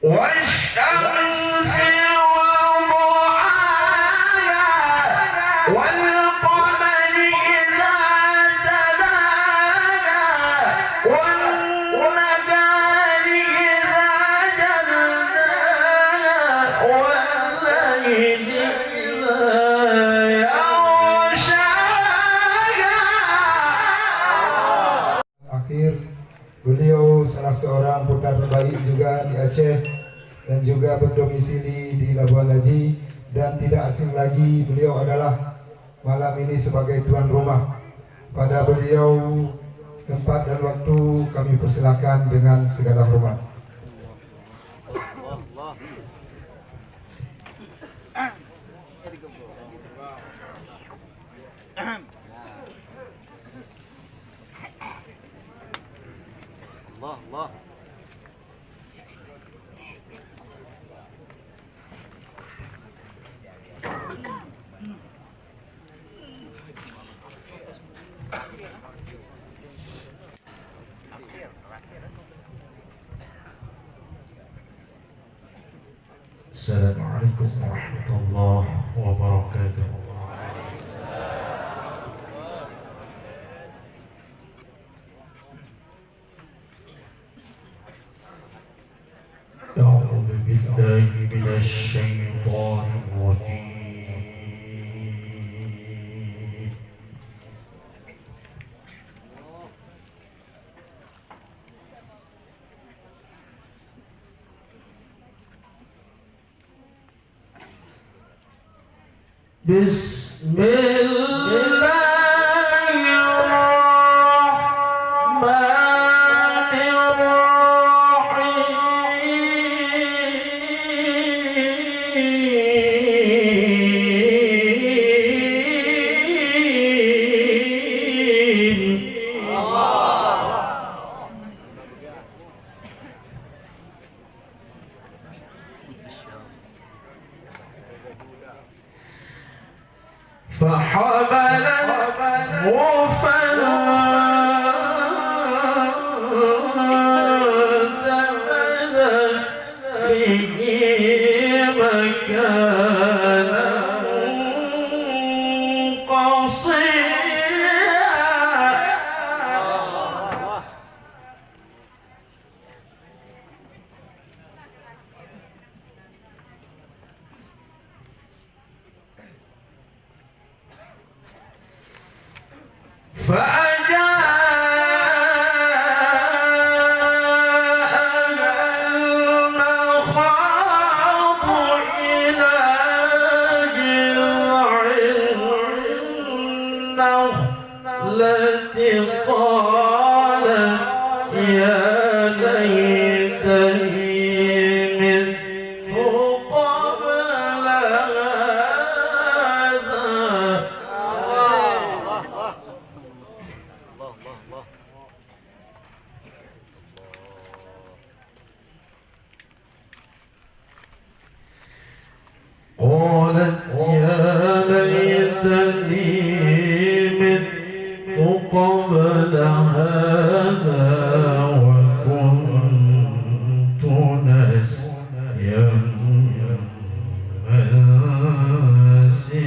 والشمس وضحاها والقمر إذا تلاها والنهار إذا جلاها والليل إذا يغشاها. Akhir, beliau salah seorang putra terbaik juga di Aceh dan juga berdomisili di Labuan Haji, dan tidak asing lagi beliau adalah malam ini sebagai tuan rumah. Pada beliau tempat dan waktu kami persilakan dengan segala hormat. Allah. Assalamualaikum warahmatullahi wabarakatuh. أعوذ بالله من الشيطان الرجيم. بسم الله الرحمن فحملته فانتبذت به مكانا قصيا. فأجاءها المخاض إلى جذع النخلة قالت يا ليتني مت قبل هذا. قالت يا ليتني مت قبل هذا وكنت نسيا منسيا.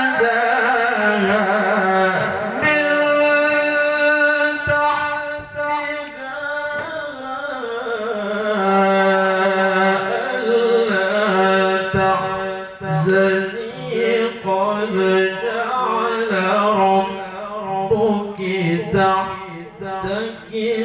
فناداها من تحتها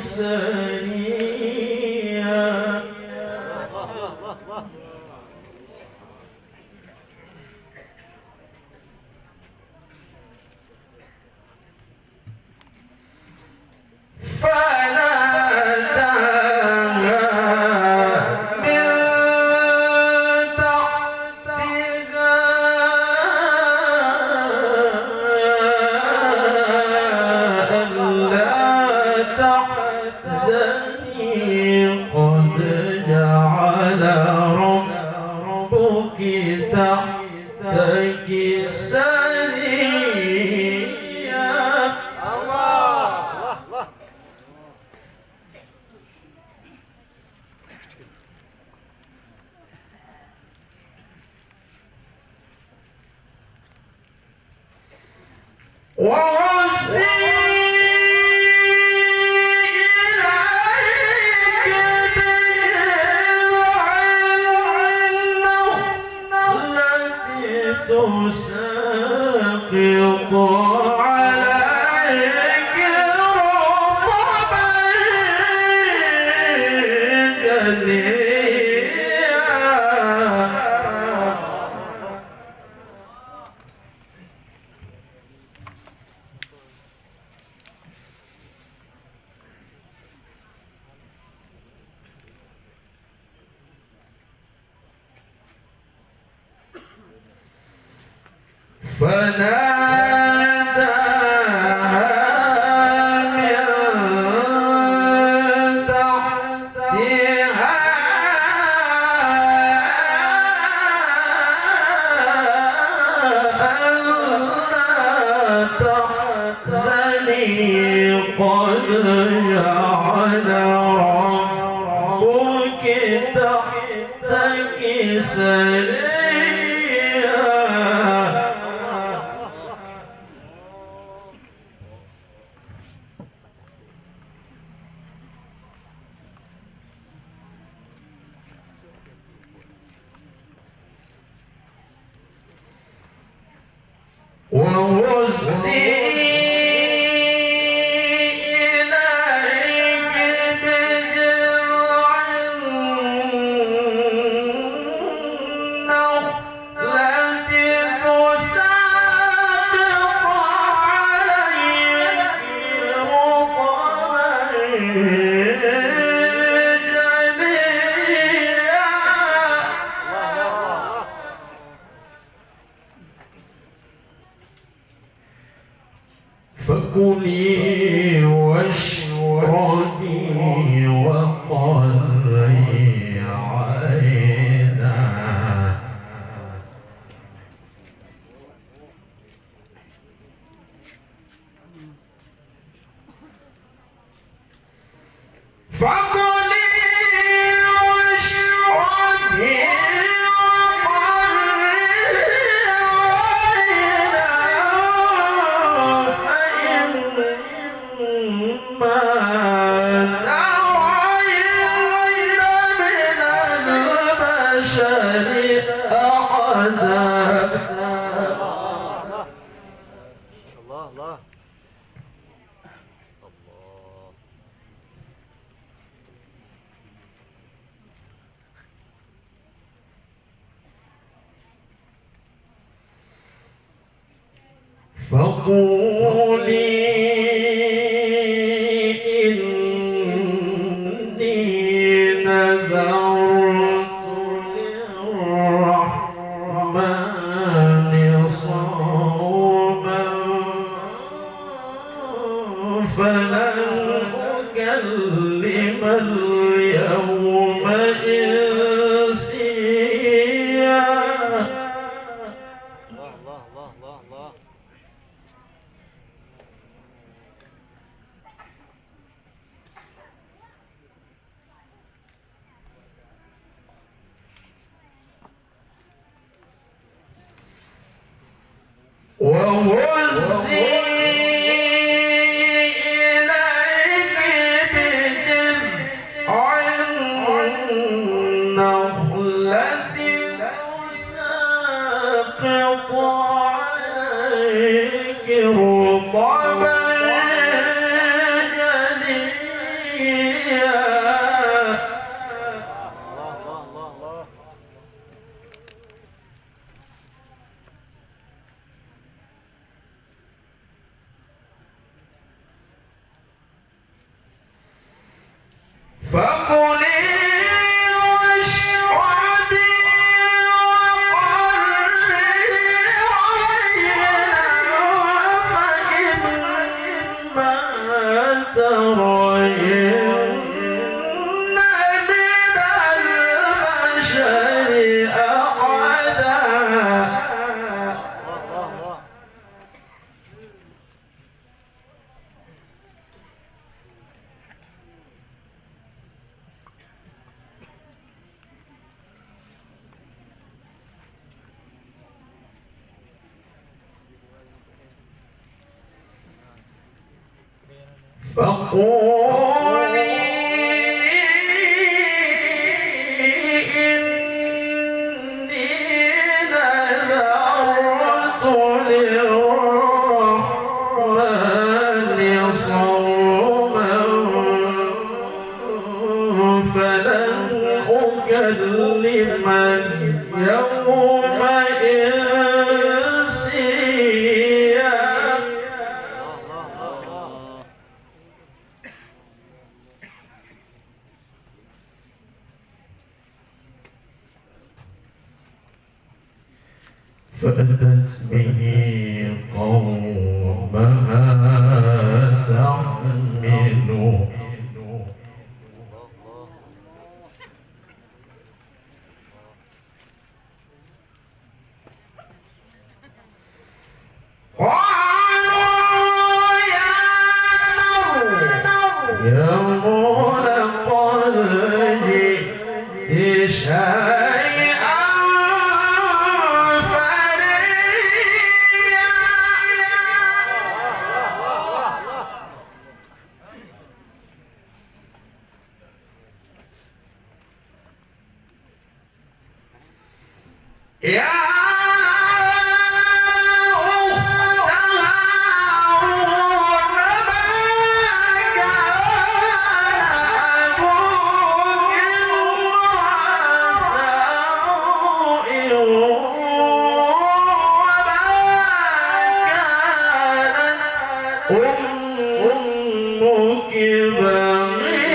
سريا فكلي واشربي وقري عينا فقولي إني نذرت للرحمن صوما فلن أكلم اليوم إنسيا. وهزي إليك بجذع فكلي واشربي وقري عينا فإما ترين من البشر أحدا فقولي إني نذرت للرحمن صوما فلن أكلم اليوم إنسيا فأتت به قومها تحمله قالوا يا نور قد جئت شيئا فريا يا أمك بغيا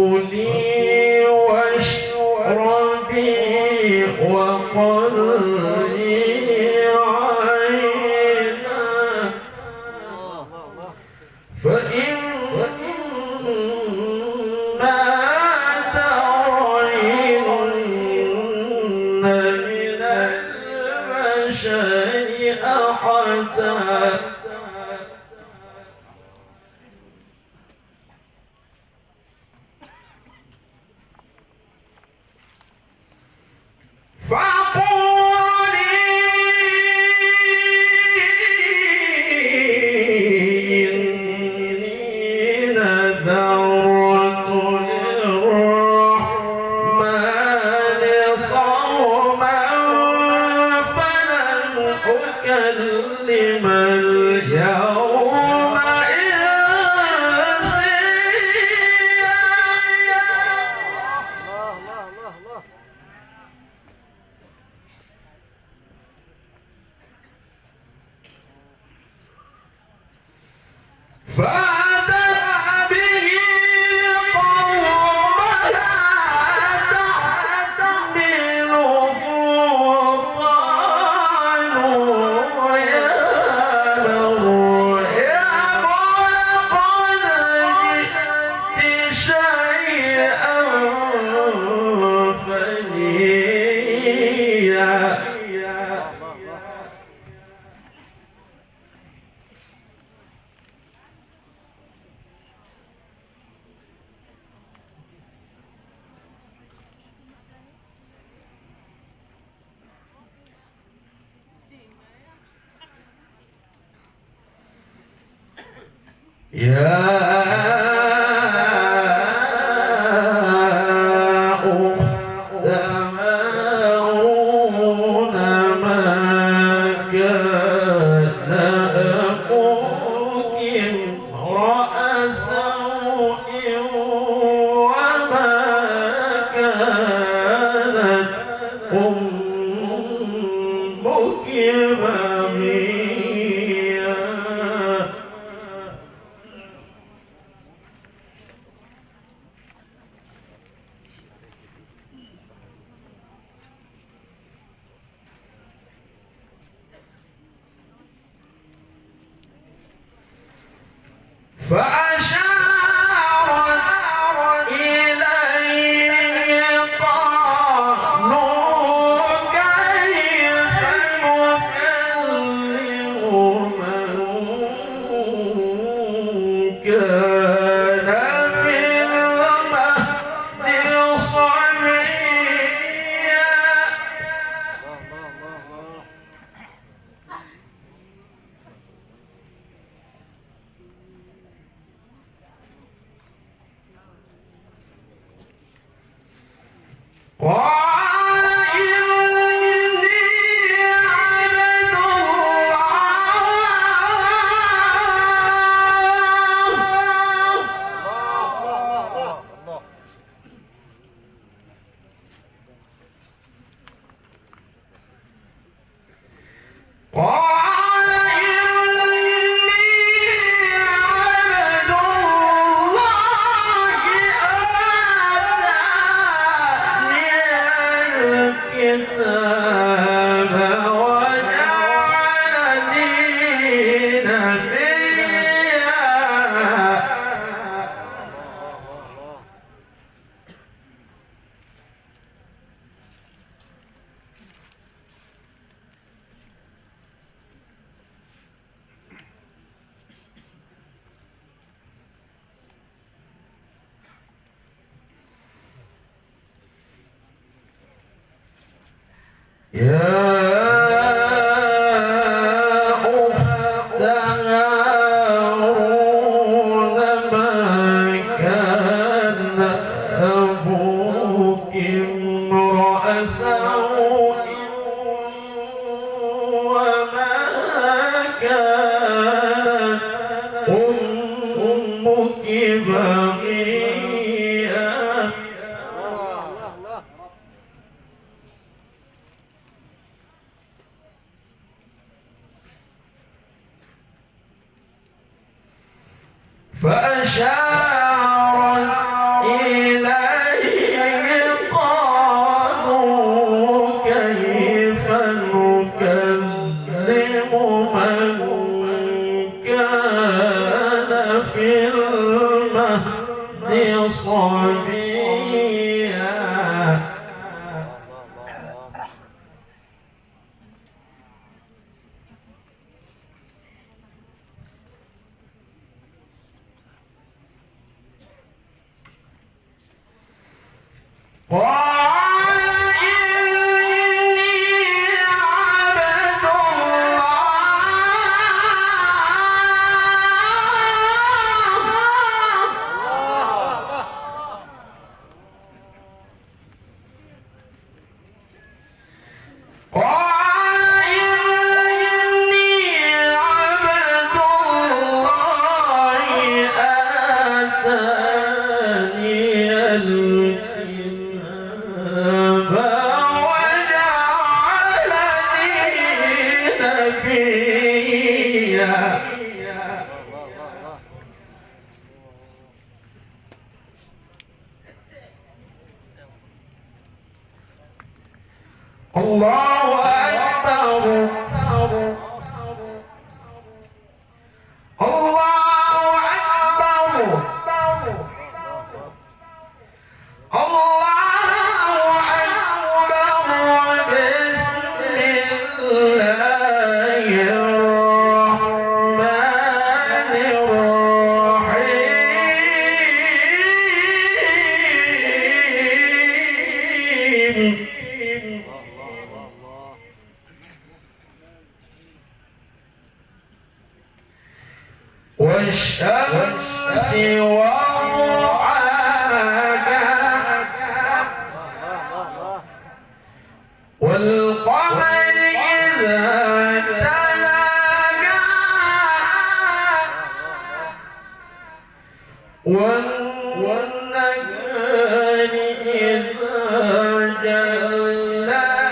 فكلي واشربي وقري عينا فإما ترين من البشر أحدا فقولي إني نذرت للرحمن صوما فلن أكلم اليوم فأتت به قومها تحمله قالوا يا نور قد جئت شيئا فريا أخت هارون بغيا فأشارت إليه قالوا كيف نكلم من كان في المهد صبيا قال إني عبد الله قال إني عبد الله آتاني الكتاب وجعلني نبيا يا أخت هارون ما كان أبوك امرأ سوء وما كانت أمك بغيا فأشارت إليه قالوا كيف نكلم من كان في المهد صبيا قال إني عبد الله قال إني عبد الله آتاني الكتاب وجعلني نبيا الله أكبر الله أكبر الله أكبر بسم الله الرحمن الرحيم والشمس وضحاها والقمر إذا تلاها والنهار إذا جلاها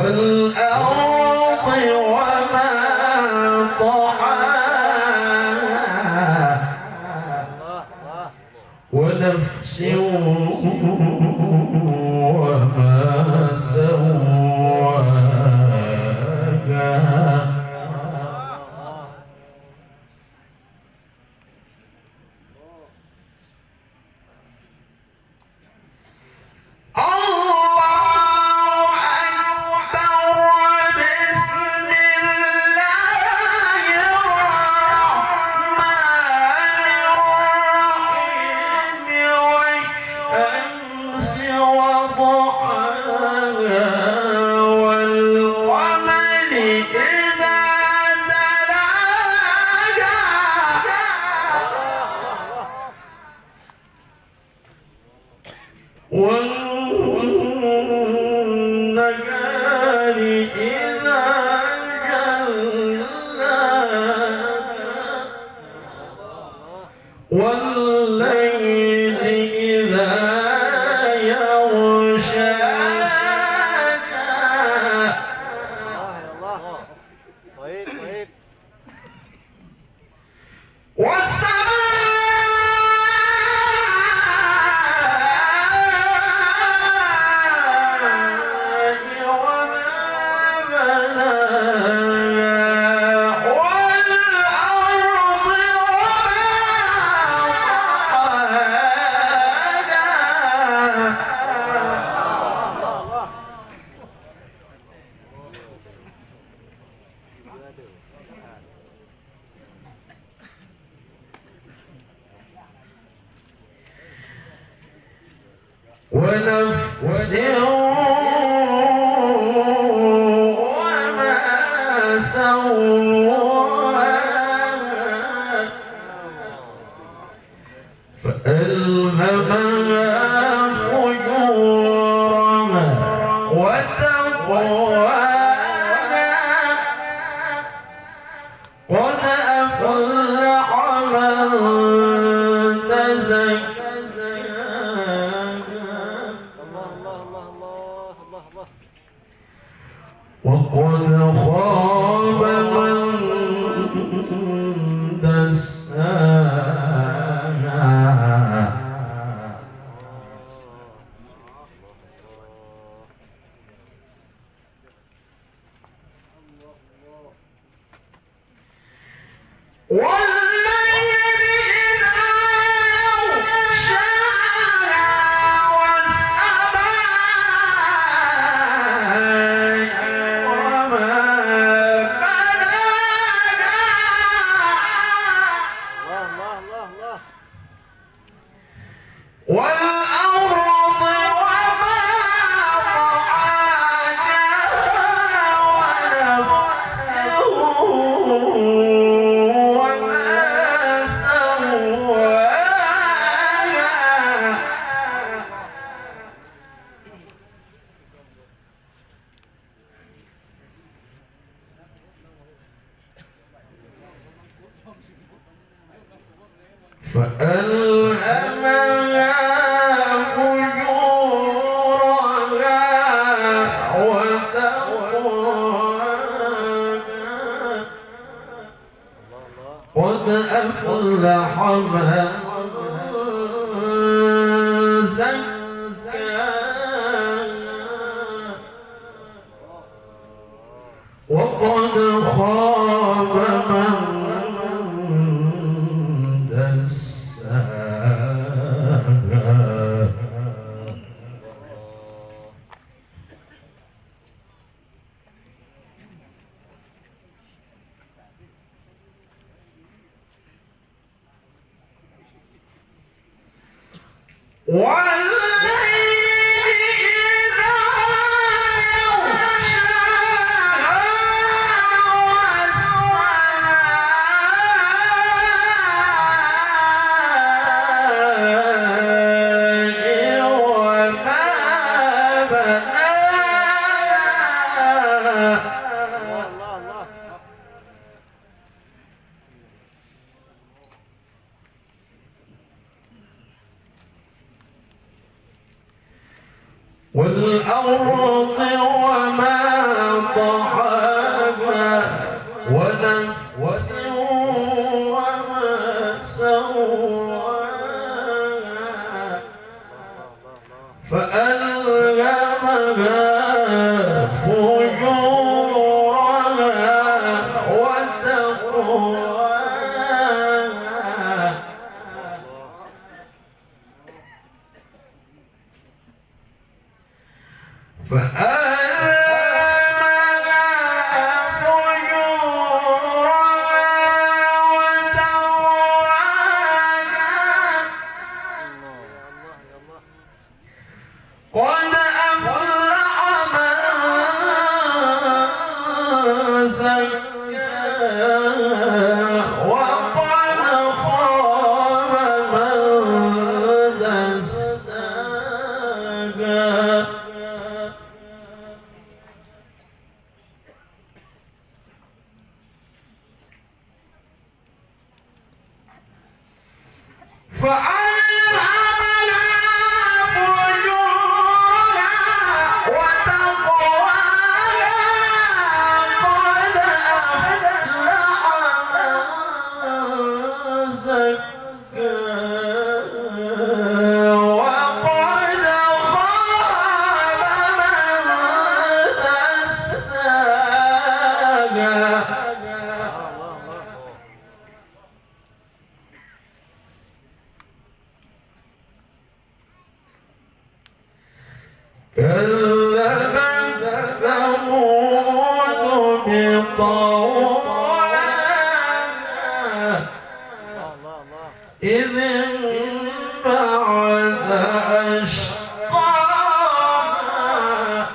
والأرض وما طحاها ونفس وما سواها والنهار إذا جلاها والليل إذا يغشاها ونفس وما سواها فألهمها فجورها وتقواها قد أفلح من تزكى وقد خاب من دساها والأرض وما طحاها ونفس وما سواها فألهمها فجورها وتقواها قد أفلح من زكاها وقد خاب من دساها والأرض وما فألهمها فجورها وتقواها قد أفلح من زكاها وقد خاب من دساها كذبت ثمود بطغواها إذ انبعث أشقاها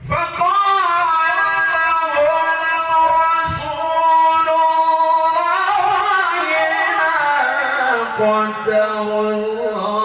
فقال لهم رسول الله ناقة الله